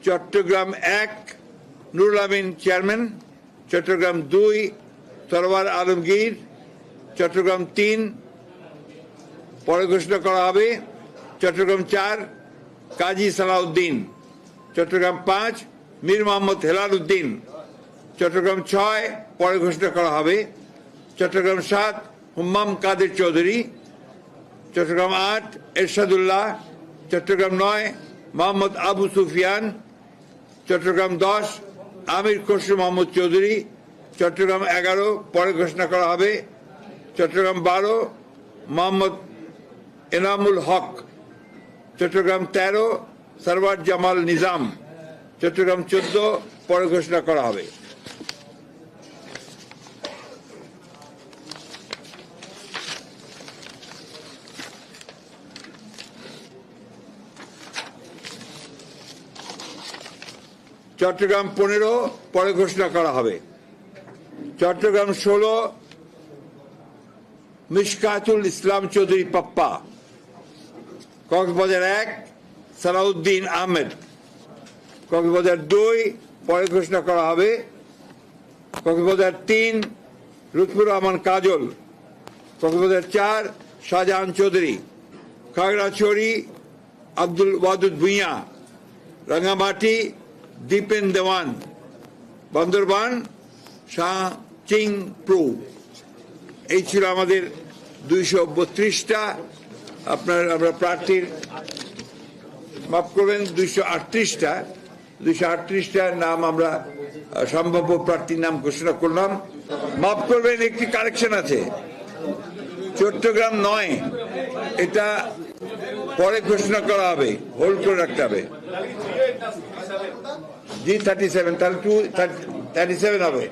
Chittagong 1 Nurul Amin chairman, Chittagong 2 Sarwar Alamgir, Chittagong 3 পরে ঘোষণা করা হবে, চট্টগ্রাম 4 কাজী সালাউদ্দিন, চট্টগ্রাম 5 মীর মোহাম্মদ হেলাল উদ্দিন, চট্টগ্রাম 6 পরে ঘোষণা করা হবে, চট্টগ্রাম 7 হুম্মাম কাদের চৌধুরী, চট্টগ্রাম 8 এরশাদুল্লাহ, চট্টগ্রাম 9 মোহাম্মদ আবু সুফিয়ান, চট্টগ্রাম 10 আমির খসরু মোহাম্মদ চৌধুরী, চট্টগ্রাম 11 পরে ঘোষণা করা হবে, চট্টগ্রাম 12 মোহাম্মদ এনামুল হক, চট্টগ্রাম 13 সরওয়ার জামাল নিজাম, চট্টগ্রাম 14 পরে ঘোষণা করা হবে। চট্টগ্রাম 15 পরে ঘোষণা করা হবে, চট্টগ্রাম 16 মিশকাতুল ইসলাম চৌধুরী পাপ্পা, কক্সবাজার 1 সালাউদ্দিন আহমেদ, কক্সবাজার 2 পরে ঘোষণা করা হবে, কক্সবাজার 3 লুৎফুর রহমান কাজল, কক্সবাজার 4 শাহজাহান চৌধুরী, খাগড়াছড়ি আব্দুল ওয়াদুদ ভুঁইয়া, রাঙ্গামাটি দীপেন দেওয়ান, বান্দরবান শাহ চিং প্রু। এই ছিল আমাদের 232টা আমরা প্রার্থীর, মাফ করবেন 238টার নাম আমরা সম্ভাব্য প্রার্থীর নাম ঘোষণা করলাম। মাফ করবেন, একটি কারেকশন আছে, চট্টগ্রাম 9 এটা পরে ঘোষণা করা হবে, হোল্ড করে রাখতে হবে। জি 37, তাহলে 37 হবে।